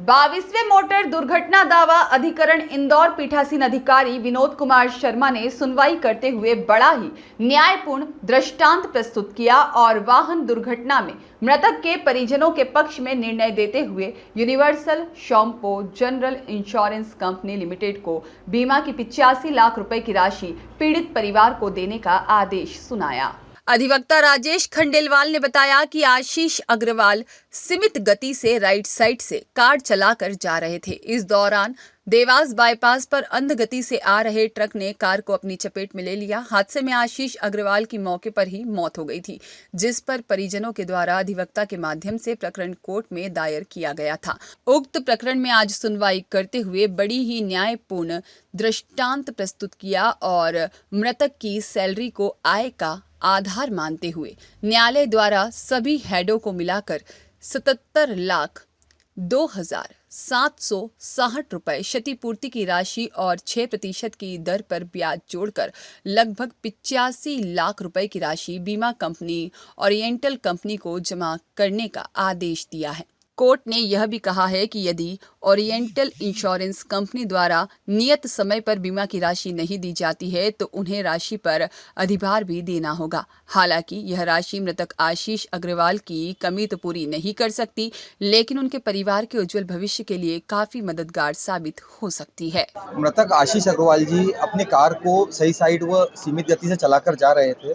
22वें motor दुर्घटना दावा अधिकरण इंदौर पीठासीन अधिकारी विनोद कुमार शर्मा ने सुनवाई करते हुए बड़ा ही न्यायपूर्ण दृष्टांत प्रस्तुत किया और वाहन दुर्घटना में मृतक के परिजनों के पक्ष में निर्णय देते हुए universal Sompo general insurance company limited को बीमा की 85 लाख रुपए की राशि पीड़ित परिवार को देने का आदेश सुनाया। अधिवक्ता राजेश खंडेलवाल ने बताया कि आशीष अग्रवाल सीमित गति से राइट साइड से कार चलाकर जा रहे थे। इस दौरान देवास बाईपास पर अंध गति से आ रहे ट्रक ने कार को अपनी चपेट में ले लिया। हादसे में आशीष अग्रवाल की मौके पर ही मौत हो गई थी, जिस पर परिजनों के द्वारा अधिवक्ता के माध्यम से प्रकरण कोर्ट में दायर किया गया था। उक्त प्रकरण में आज सुनवाई करते हुए बड़ी ही न्यायपूर्ण दृष्टांत प्रस्तुत किया और मृतक की सैलरी को आय का आधार मानते हुए न्यायालय द्वारा सभी हेडों को मिलाकर 77,02,760 रुपए क्षतिपूर्ति की राशि और 6% की दर पर ब्याज जोड़कर लगभग 85 लाख रुपए की राशि बीमा कंपनी ओरिएंटल कंपनी को जमा करने का आदेश दिया है। कोर्ट ने यह भी कहा है कि यदि ओरिएंटल इंश्योरेंस कंपनी द्वारा नियत समय पर बीमा की राशि नहीं दी जाती है तो उन्हें राशि पर अधिभार भी देना होगा। हालांकि यह राशि मृतक आशीष अग्रवाल की कमी तो पूरी नहीं कर सकती, लेकिन उनके परिवार के उज्जवल भविष्य के लिए काफी मददगार साबित हो सकती है। मृतक आशीष अग्रवाल जी अपनी कार को सही साइड व सीमित गति से चलाकर जा रहे थे।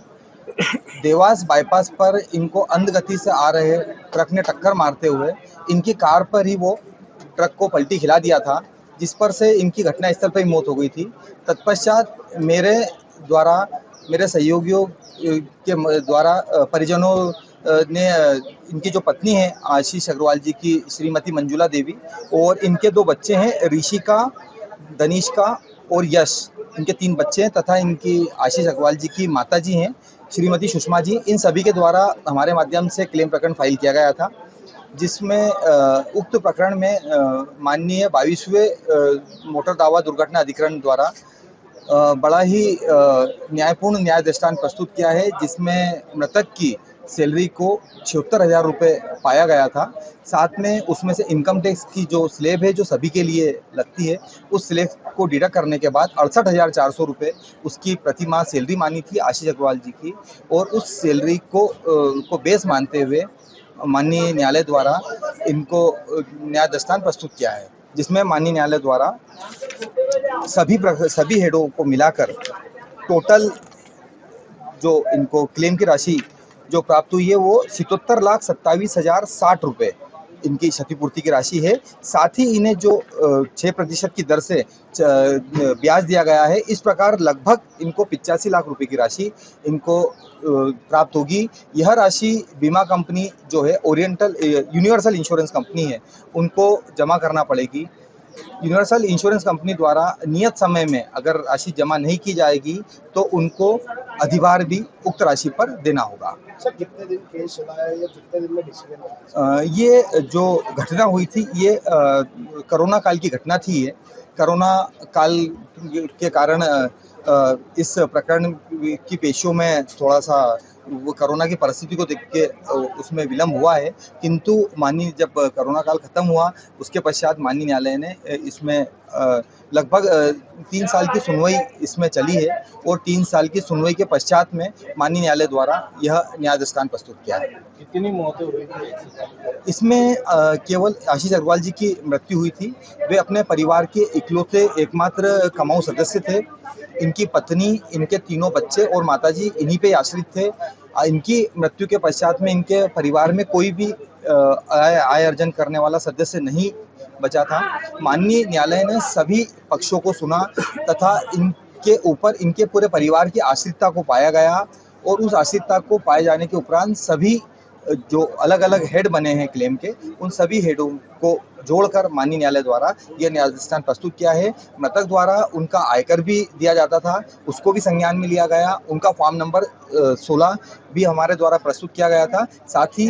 देवास बाईपास पर इनको अंध गति से आ रहे ट्रक ने टक्कर मारते हुए इनकी कार पर ही वो ट्रक को पलटी खिला दिया था, जिस पर से इनकी घटनास्थल पर ही मौत हो गई थी। तत्पश्चात मेरे सहयोगियों के द्वारा परिजनों ने इनकी जो पत्नी है आशीष अग्रवाल जी की श्रीमती मंजुला देवी और इनके 2 बच्चे हैं ऋषिका, दनिष्का और यश, इनके 3 बच्चे हैं तथा इनकी आशीष अग्रवाल जी की माता जी हैं श्रीमती सुषमा जी। इन सभी के द्वारा हमारे माध्यम से क्लेम प्रकरण फाइल किया गया था, जिसमें उक्त प्रकरण में माननीय 22वें मोटर दावा दुर्घटना अधिकरण द्वारा बड़ा ही न्यायपूर्ण न्याय दृष्टांत प्रस्तुत किया है, जिसमें मृतक की सैलरी को 76,000 रुपये पाया गया था। साथ में उसमें से इनकम टैक्स की जो स्लैब है जो सभी के लिए लगती है, उस स्लैब को डिडक्ट करने के बाद 68,400 रुपये उसकी प्रति माह सैलरी मानी थी आशीष अग्रवाल जी की, और उस सैलरी को बेस मानते हुए माननीय न्यायालय द्वारा इनको न्याय दृष्टांत प्रस्तुत किया है, जिसमें माननीय न्यायालय द्वारा सभी हेडों को मिलाकर टोटल जो इनको क्लेम की राशि जो प्राप्त हुई है वो 77,27,060 रुपये इनकी क्षतिपूर्ति की राशि है। साथ ही इन्हें जो 6% की दर से ब्याज दिया गया है, इस प्रकार लगभग इनको 85 लाख रुपए की राशि इनको प्राप्त होगी। यह राशि बीमा कंपनी जो है ओरिएंटल यूनिवर्सल इंश्योरेंस कंपनी है, उनको जमा करना पड़ेगी। यूनिवर्सल इंश्योरेंस कंपनी द्वारा नियत समय में अगर राशि जमा नहीं की जाएगी तो उनको अधिभार भी उक्त राशि पर देना होगा। सर, कितने दिन केस चला है या कितने दिन में डिसीजन होगा? ये जो घटना हुई थी ये कोरोना काल की घटना थी। ये कोरोना काल के कारण इस प्रकरण की पेशियों में थोड़ा सा वो कोरोना की परिस्थिति को देख के उसमें विलम्ब हुआ है, किंतु माननीय जब कोरोना काल खत्म हुआ उसके पश्चात माननीय न्यायालय ने इसमें लगभग 3 साल की सुनवाई इसमें चली है और 3 साल की सुनवाई के पश्चात में माननीय न्यायालय द्वारा यह न्याय दृष्टांत प्रस्तुत किया है। कितनी मौतें हुई थी इसमें? केवल आशीष अग्रवाल जी की मृत्यु हुई थी। वे अपने परिवार के इकलौते एकमात्र कमाऊ सदस्य थे। इनकी पत्नी, इनके 3 बच्चे और माताजी इन्हीं पे आश्रित थे। इनकी मृत्यु के पश्चात में इनके परिवार में कोई भी आय अर्जन करने वाला सदस्य नहीं बचा था। माननीय न्यायालय ने सभी पक्षों को सुना तथा इनके ऊपर इनके पूरे परिवार की आश्रितता को पाया गया और उस आश्रितता को पाए जाने के उपरांत सभी जो अलग अलग हेड बने हैं क्लेम के, उन सभी हेडों को जोड़कर माननीय न्यायालय द्वारा यह न्याय दृष्टांत प्रस्तुत किया है। मृतक द्वारा उनका आयकर भी दिया जाता था, उसको भी संज्ञान में लिया गया। उनका फॉर्म नंबर 16 भी हमारे द्वारा प्रस्तुत किया गया था। साथ ही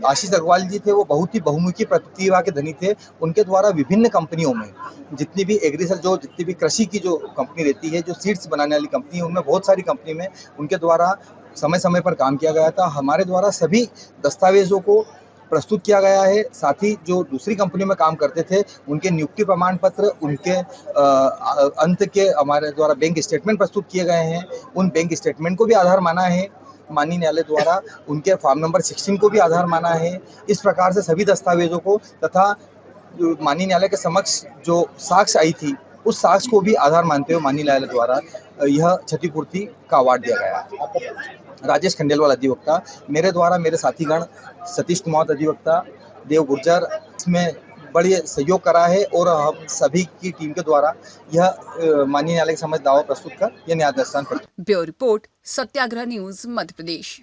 आशीष अग्रवाल जी थे, वो बहुत ही बहुमुखी प्रतिभा के धनी थे। उनके द्वारा विभिन्न कंपनियों में जितनी भी जितनी भी कृषि की जो कंपनी रहती है, जो सीड्स बनाने वाली कंपनी है, उनमें बहुत सारी कंपनी में उनके द्वारा समय समय पर काम किया गया था। हमारे द्वारा सभी दस्तावेजों को प्रस्तुत किया गया है। साथ ही जो दूसरी कंपनी में काम करते थे उनके नियुक्ति प्रमाण पत्र, उनके अंत के हमारे द्वारा बैंक स्टेटमेंट प्रस्तुत किए गए हैं। उन बैंक स्टेटमेंट को भी आधार माना है माननीय न्यायालय द्वारा, उनके फॉर्म नंबर 16 को भी आधार माना है। इस प्रकार से सभी दस्तावेजों को तथा माननीय न्यायालय के समक्ष जो साक्ष्य आई थी उस साक्ष्य को भी आधार मानते हुए माननीय न्यायालय द्वारा यह क्षतिपूर्ति का अवार्ड दिया गया है। राजेश खंडेलवाल अधिवक्ता, मेरे द्वारा मेरे साथीगण सतीश कुमार अधिवक्ता, देव गुर्जर इसमें बड़ी सहयोग करा है और हम सभी की टीम के द्वारा यह माननीय न्यायालय के समक्ष दावा प्रस्तुत कर यह न्याय दर्शन। ब्यूरो रिपोर्ट, सत्याग्रह न्यूज, मध्य प्रदेश।